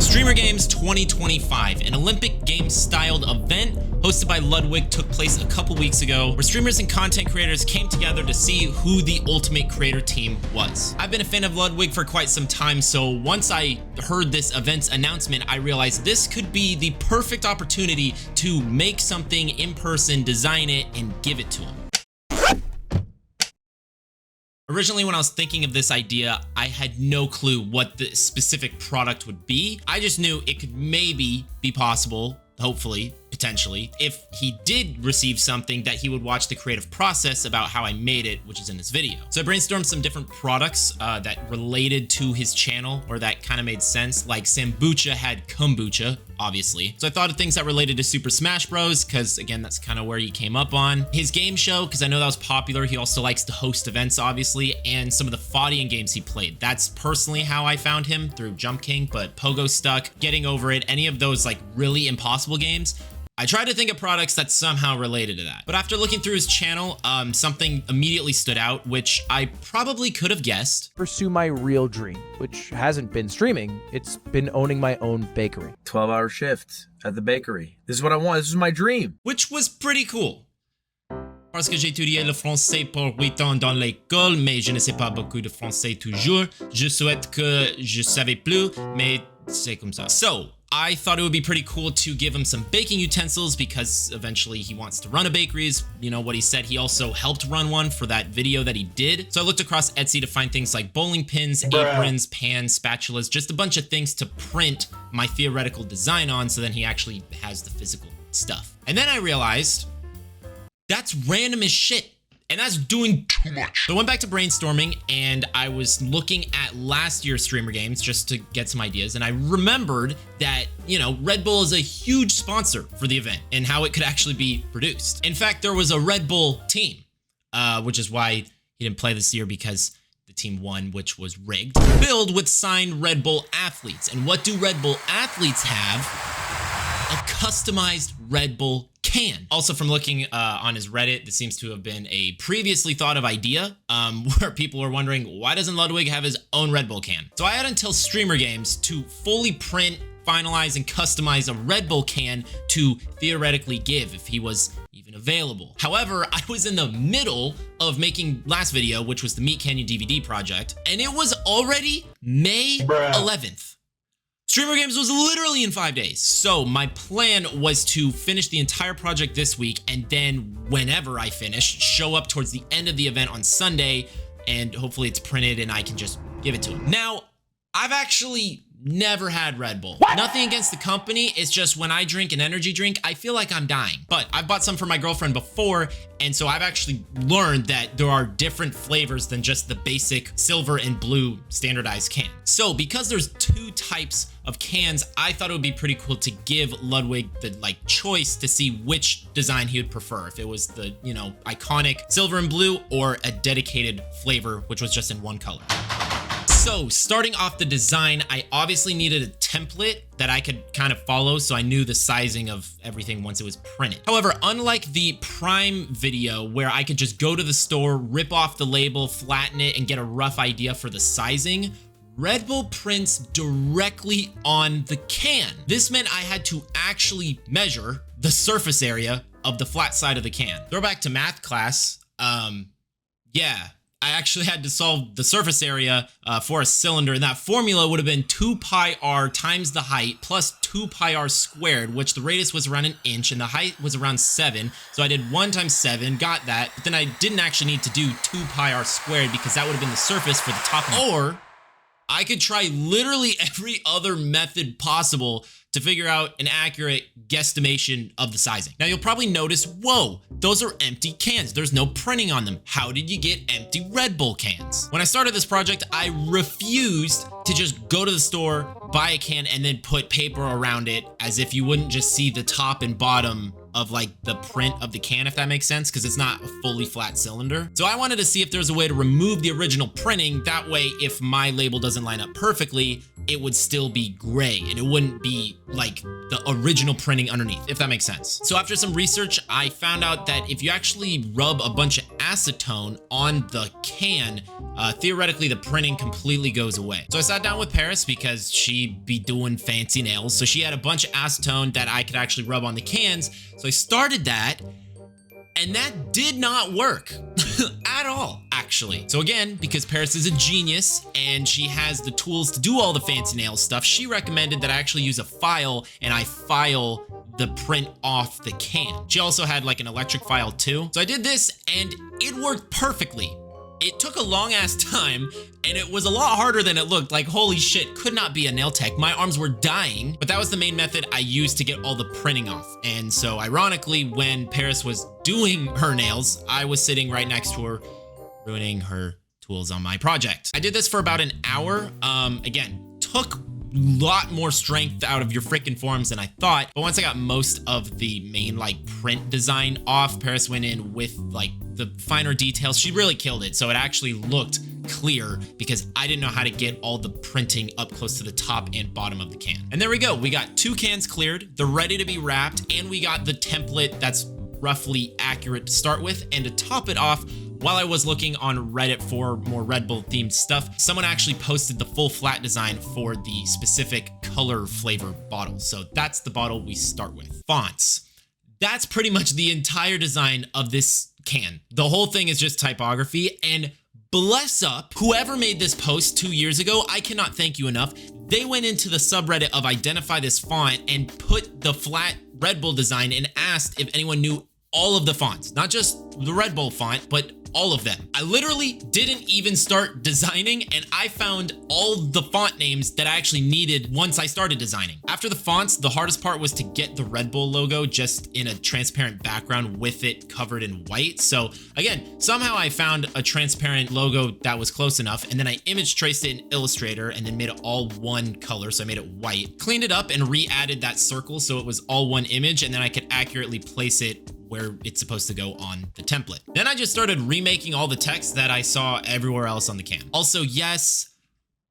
Streamer Games 2025, an Olympic Games styled event hosted by Ludwig, took place a couple weeks ago, where streamers and content creators came together to see who the ultimate creator team was. I've been a fan of Ludwig for quite some time, so once I heard this event's announcement, I realized this could be the perfect opportunity to make something in person, design it, and give it to him. Originally, when I was thinking of this idea, I had no clue what the specific product would be. I just knew it could maybe be possible, hopefully, potentially, if he did receive something, that he would watch the creative process about how I made it, which is in this video. So I brainstormed some different products that related to his channel, or that kind of made sense. Like Sambucha had kombucha, obviously. So I thought of things that related to Super Smash Bros, because again, that's kind of where he came up on. His game show, because I know that was popular. He also likes to host events, obviously, and some of the fighting games he played. That's personally how I found him, through Jump King, but Pogo Stuck, Getting Over It, any of those like really impossible games. I tried to think of products that somehow related to that. But after looking through his channel, something immediately stood out, which I probably could have guessed. Pursue my real dream, which hasn't been streaming. It's been owning my own bakery. 12-hour shift at the bakery. This is what I want. This is my dream. Which was pretty cool. Parce que j'ai étudié le français pour 8 ans dans l'école, mais je ne sais pas beaucoup de français toujours. Je souhaite que je savais plus, mais c'est comme ça. So, I thought it would be pretty cool to give him some baking utensils, because eventually he wants to run a bakery, is, you know, what he said. He also helped run one for that video that he did. So I looked across Etsy to find things like bowling pins, aprons, pans, spatulas, just a bunch of things to print my theoretical design on, so then he actually has the physical stuff. And then I realized that's random as shit. And that's doing too much. So I went back to brainstorming, and I was looking at last year's Streamer Games just to get some ideas. And I remembered that, you know, Red Bull is a huge sponsor for the event and how it could actually be produced. In fact, there was a Red Bull team, which is why he didn't play this year, because the team won, which was rigged. Filled with signed Red Bull athletes. And what do Red Bull athletes have? A customized Red Bull can. Also, from looking on his Reddit, this seems to have been a previously thought of idea, where people were wondering, why doesn't Ludwig have his own Red Bull can? So I had until Streamer Games to fully print, finalize, and customize a Red Bull can to theoretically give if he was even available. However, I was in the middle of making last video, which was the Meat Canyon DVD project, and it was already May 11th. Streamer Games was literally in 5 days. So my plan was to finish the entire project this week, and then whenever I finish, show up towards the end of the event on Sunday, and hopefully it's printed and I can just give it to him. Now, I've actually never had Red Bull. What? Nothing against the company, it's just when I drink an energy drink, I feel like I'm dying. But I've bought some for my girlfriend before, and so I've actually learned that there are different flavors than just the basic silver and blue standardized can. So because there's two types of cans, I thought it would be pretty cool to give Ludwig the choice to see which design he would prefer. If it was the, you know, iconic silver and blue, or a dedicated flavor, which was just in one color. So starting off the design, I obviously needed a template that I could kind of follow, so I knew the sizing of everything once it was printed. However, unlike the Prime video where I could just go to the store, rip off the label, flatten it, and get a rough idea for the sizing, Red Bull prints directly on the can. This meant I had to actually measure the surface area of the flat side of the can. Throwback to math class, yeah. I actually had to solve the surface area for a cylinder, and that formula would have been 2 pi r times the height plus 2 pi r squared, which the radius was around 1 inch and the height was around 7. So I did 1 times 7, got that, but then I didn't actually need to do 2 pi r squared, because that would have been the surface for the top. Or I could try literally every other method possible to figure out an accurate guesstimation of the sizing. Now you'll probably notice, whoa, those are empty cans. There's no printing on them. How did you get empty Red Bull cans? When I started this project, I refused to just go to the store, buy a can, and then put paper around it as if you wouldn't just see the top and bottom of like the print of the can, if that makes sense, because it's not a fully flat cylinder. So I wanted to see if there's a way to remove the original printing. That way, if my label doesn't line up perfectly, it would still be gray and it wouldn't be like the original printing underneath, if that makes sense. So after some research, I found out that if you actually rub a bunch of acetone on the can, theoretically the printing completely goes away. So I sat down with Paris because she be doing fancy nails. So she had a bunch of acetone that I could actually rub on the cans. So I started that, and that did not work at all, actually. So again, because Paris is a genius and she has the tools to do all the fancy nail stuff, she recommended that I actually use a file and I file the print off the can. She also had like an electric file too. So I did this and it worked perfectly. It took a long ass time and it was a lot harder than it looked. Like, holy shit, could not be a nail tech. My arms were dying, but that was the main method I used to get all the printing off. And so ironically, when Paris was doing her nails, I was sitting right next to her, ruining her tools on my project. I did this for about an hour. Again, took lot more strength out of your freaking forms than I thought. But once I got most of the main like print design off, Paris went in with like the finer details. She really killed it. So it actually looked clear because I didn't know how to get all the printing up close to the top and bottom of the can. And there we go. We got 2 cans cleared. They're ready to be wrapped. And we got the template that's roughly accurate to start with. And to top it off, while I was looking on Reddit for more Red Bull themed stuff, someone actually posted the full flat design for the specific color flavor bottle. So that's the bottle we start with. Fonts. That's pretty much the entire design of this can. The whole thing is just typography, and bless up whoever made this post 2 years ago. I cannot thank you enough. They went into the subreddit of identify this font and put the flat Red Bull design and asked if anyone knew all of the fonts, not just the Red Bull font, but all of them. I literally didn't even start designing, and I found all the font names that I actually needed once I started designing. After the fonts, the hardest part was to get the Red Bull logo just in a transparent background with it covered in white. So again, somehow I found a transparent logo that was close enough, and then I image traced it in Illustrator and then made it all one color. So I made it white, cleaned it up and re-added that circle so it was all one image, and then I could accurately place it where it's supposed to go on the template. Then I just started remaking all the text that I saw everywhere else on the can. Also, yes,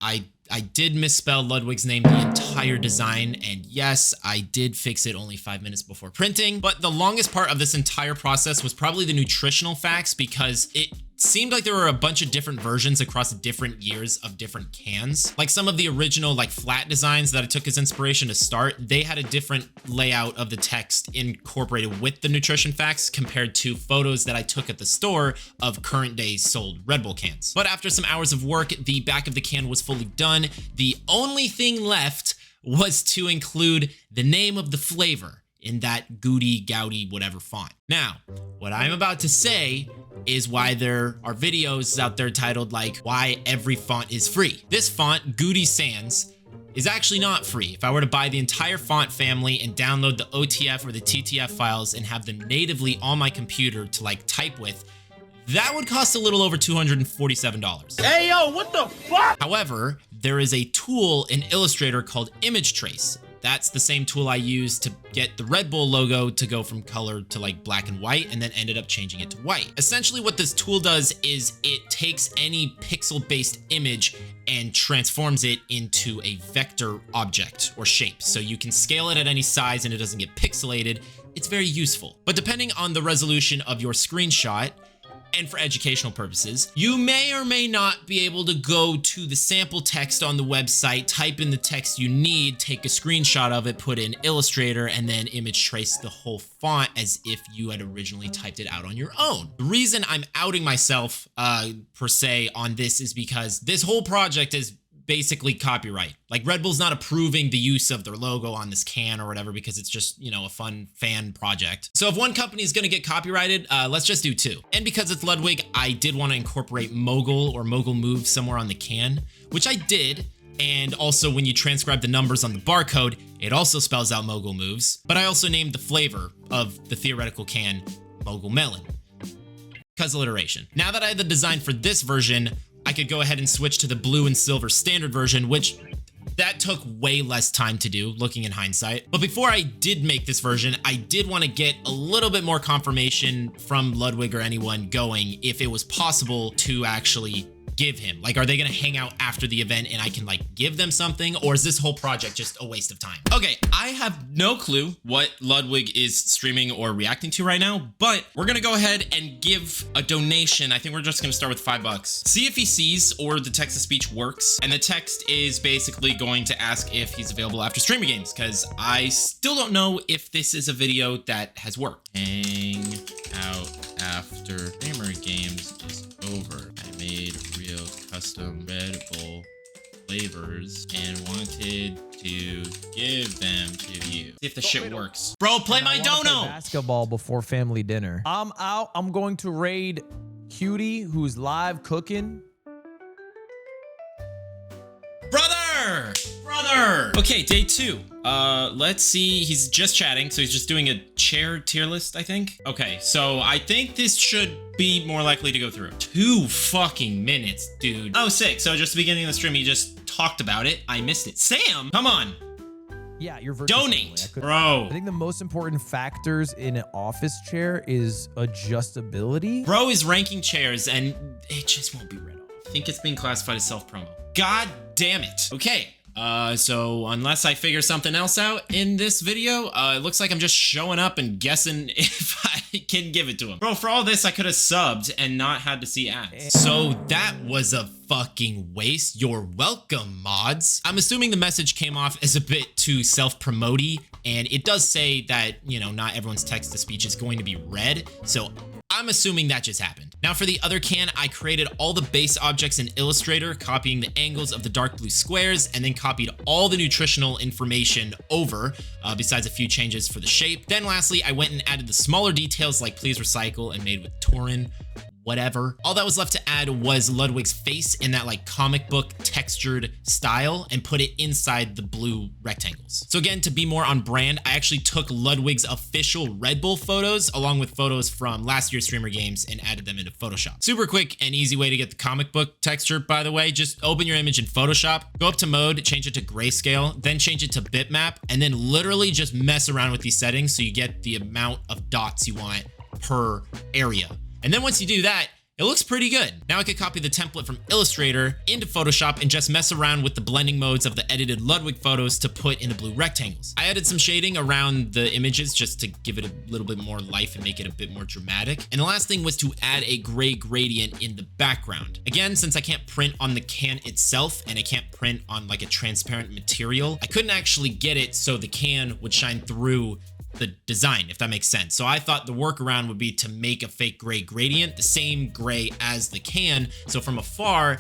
I did misspell Ludwig's name the entire design, and yes, I did fix it only 5 minutes before printing, but the longest part of this entire process was probably the nutritional facts, because it seemed like there were a bunch of different versions across different years of different cans. Like some of the original like flat designs that I took as inspiration to start, they had a different layout of the text incorporated with the nutrition facts compared to photos that I took at the store of current day sold Red Bull cans. But after some hours of work, the back of the can was fully done. The only thing left was to include the name of the flavor in that Goody Goudy whatever font. Now, what I'm about to say is why there are videos out there titled like why every font is free. This font, Goody Sans, is actually not free. If I were to buy the entire font family and download the OTF or the TTF files and have them natively on my computer to like type with, that would cost a little over $247. Hey, yo, what the fuck? However, there is a tool in Illustrator called Image Trace. That's the same tool I used to get the Red Bull logo to go from color to like black and white, and then ended up changing it to white. Essentially what this tool does is it takes any pixel-based image and transforms it into a vector object or shape. So you can scale it at any size and it doesn't get pixelated. It's very useful. But depending on the resolution of your screenshot, and for educational purposes, you may or may not be able to go to the sample text on the website, type in the text you need, take a screenshot of it, put in Illustrator, and then image trace the whole font as if you had originally typed it out on your own. The reason I'm outing myself per se on this is because this whole project is basically copyright. Like Red Bull's not approving the use of their logo on this can or whatever because it's just, you know, a fun fan project. So if one company is going to get copyrighted, let's just do 2. And because it's Ludwig, I did want to incorporate Mogul or Mogul Move somewhere on the can, which I did. And also when you transcribe the numbers on the barcode, it also spells out Mogul Moves. But I also named the flavor of the theoretical can Mogul Melon, because alliteration. Now that I had the design for this version, I could go ahead and switch to the blue and silver standard version, which that took way less time to do looking in hindsight. But before I did make this version, I did want to get a little bit more confirmation from Ludwig or anyone going if it was possible to actually give him? Like, are they gonna hang out after the event and I can like give them something, or is this whole project just a waste of time? Okay, I have no clue what Ludwig is streaming or reacting to right now, but we're gonna go ahead and give a donation. I think we're just gonna start with $5. See if he sees or the text-to-speech works. And the text is basically going to ask if he's available after streamer games, because I still don't know if this is a video that has worked. Hang out after streamer games is over. I made real custom Red Bull flavors and wanted to give them to you. See if the shit works. Bro, play my dono! Play basketball before family dinner. I'm out. I'm going to raid Cutie, who's live cooking. Brother! Okay, day 2. Let's see. He's just chatting, so he's just doing a chair tier list, I think. Okay, so I think this should be more likely to go through. 2 fucking minutes, dude. Oh, sick. So just the beginning of the stream, he just talked about it. I missed it. Sam, come on. Yeah, you're virtual. Donate, bro. I think the most important factors in an office chair is adjustability. Bro is ranking chairs, and it just won't be read off. I think it's being classified as self-promo. God damn it. Okay. So unless I figure something else out in this video, it looks like I'm just showing up and guessing if I can give it to him. Bro, for all this, I could have subbed and not had to see ads. So that was a fucking waste. You're welcome, mods. I'm assuming the message came off as a bit too self-promoty, and it does say that, you know, not everyone's text-to-speech is going to be read, so I'm assuming that just happened. Now for the other can, I created all the base objects in Illustrator, copying the angles of the dark blue squares, and then copied all the nutritional information over, besides a few changes for the shape. Then lastly, I went and added the smaller details like please recycle and made with Torin, whatever. All that was left to add was Ludwig's face in that like comic book textured style and put it inside the blue rectangles. So again, to be more on brand, I actually took Ludwig's official Red Bull photos along with photos from last year's streamer games and added them into Photoshop. Super quick and easy way to get the comic book texture, by the way. Just open your image in Photoshop, go up to mode, change it to grayscale, then change it to bitmap, and then literally just mess around with these settings so you get the amount of dots you want per area. And then once you do that, it looks pretty good. Now I could copy the template from Illustrator into Photoshop and just mess around with the blending modes of the edited Ludwig photos to put in the blue rectangles. I added some shading around the images just to give it a little bit more life and make it a bit more dramatic. And the last thing was to add a gray gradient in the background. Again, since I can't print on the can itself and I can't print on like a transparent material, I couldn't actually get it so the can would shine through the design, if that makes sense. So I thought the workaround would be to make a fake gray gradient, the same gray as the can. So from afar,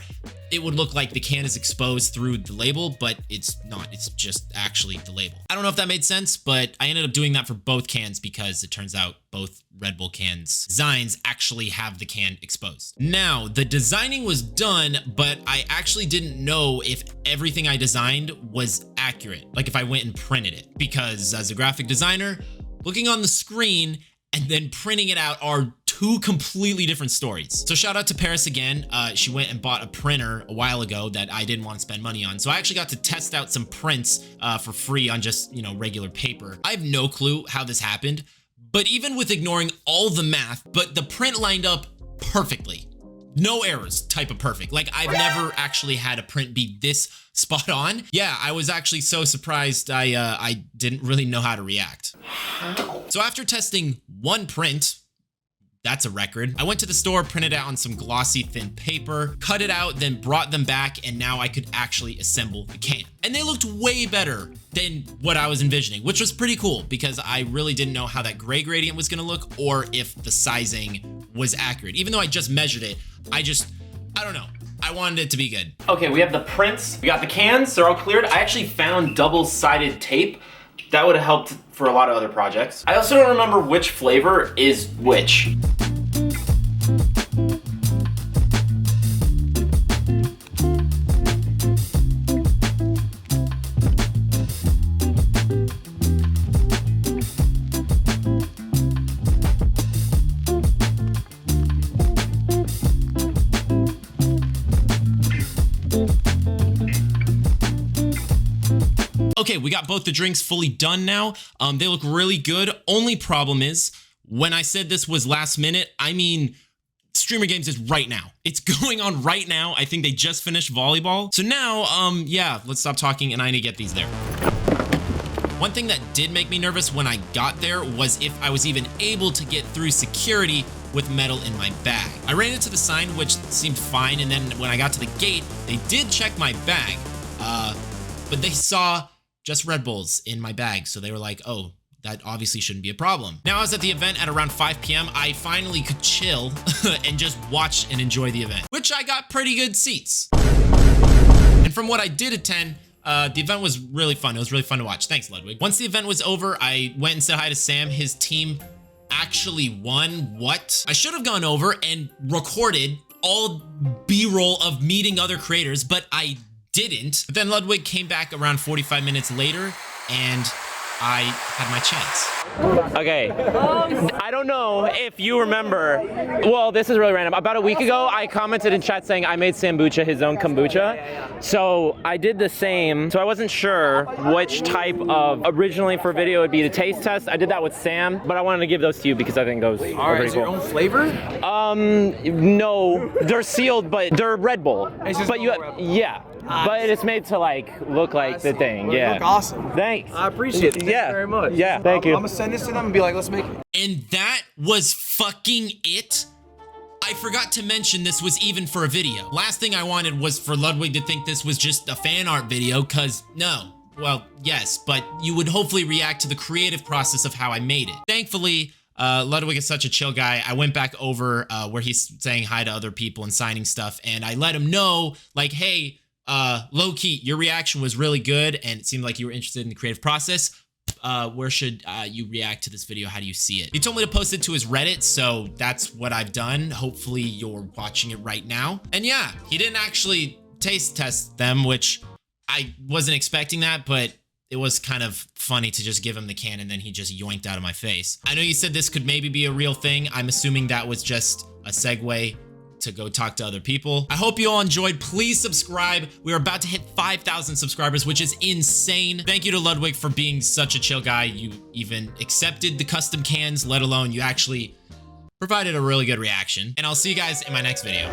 it would look like the can is exposed through the label, but it's not. It's just actually the label. I don't know if that made sense, but I ended up doing that for both cans because it turns out both Red Bull cans designs actually have the can exposed. Now, the designing was done, but I actually didn't know if everything I designed was accurate, like if I went and printed it, because as a graphic designer, looking on the screen and then printing it out are 2 completely different stories. So shout out to Paris again. She went and bought a printer a while ago that I didn't want to spend money on. So I actually got to test out some prints for free on just, you know, regular paper. I have no clue how this happened, but even with ignoring all the math, but the print lined up perfectly. No errors type of perfect. Like I've never actually had a print be this spot on. Yeah, I was actually so surprised I didn't really know how to react. So after testing one print, that's a record, I went to the store, printed out on some glossy thin paper, cut it out, then brought them back, and now I could actually assemble the can. And they looked way better than what I was envisioning, which was pretty cool because I really didn't know how that gray gradient was gonna look or if the sizing was accurate. Even though I just measured it, I don't know. I wanted it to be good. Okay, we have the prints. We got the cans, they're all cleared. I actually found double-sided tape. That would have helped for a lot of other projects. I also don't remember which flavor is which. Okay, we got both the drinks fully done now. They look really good. Only problem is, when I said this was last minute, I mean Streamer Games is right now. It's going on right now. I think they just finished volleyball. So now, yeah, let's stop talking and I need to get these there. One thing that did make me nervous when I got there was if I was even able to get through security with metal in my bag. I ran into the sign, which seemed fine, and then when I got to the gate, they did check my bag, but they saw just Red Bulls in my bag, so they were like, oh, that obviously shouldn't be a problem. Now I was at the event at around 5 p.m. I finally could chill and just watch and enjoy the event, which I got pretty good seats. And from what I did attend, the event was really fun. It was really fun to watch. Thanks, Ludwig. Once the event was over, I went and said hi to Sam. His team actually won. What? I should have gone over and recorded all B-roll of meeting other creators, but I didn't. But then Ludwig came back around 45 minutes later, and I had my chance. Okay, I don't know if you remember, well, this is really random. About a week ago, I commented in chat saying I made Sambucha his own kombucha. So I did the same. So I wasn't sure which type of, originally for video would be the taste test. I did that with Sam, but I wanted to give those to you because I think those are Alright, pretty is cool. your own flavor? No, they're sealed, but they're Red Bull. It's just But you, Red Bull. yeah. But it's made to like look like the thing, Well, yeah. you look awesome. Thanks. I appreciate it. Thank you very much. Yeah, thank you. I'm gonna send this to them and be like, let's make it. And that was fucking it. I forgot to mention this was even for a video. Last thing I wanted was for Ludwig to think this was just a fan art video, cause no. Well, yes, but you would hopefully react to the creative process of how I made it. Thankfully, Ludwig is such a chill guy. I went back over where he's saying hi to other people and signing stuff, and I let him know, like, hey, low-key, your reaction was really good, and it seemed like you were interested in the creative process. Where should you react to this video? How do you see it? He told me to post it to his Reddit, so that's what I've done. Hopefully you're watching it right now. And yeah, he didn't actually taste test them, which I wasn't expecting that, but it was kind of funny to just give him the can and then he just yoinked out of my face. I know you said this could maybe be a real thing. I'm assuming that was just a segue to go talk to other people. I hope you all enjoyed. Please subscribe. We are about to hit 5,000 subscribers, which is insane. Thank you to Ludwig for being such a chill guy. You even accepted the custom cans, let alone you actually provided a really good reaction. And I'll see you guys in my next video.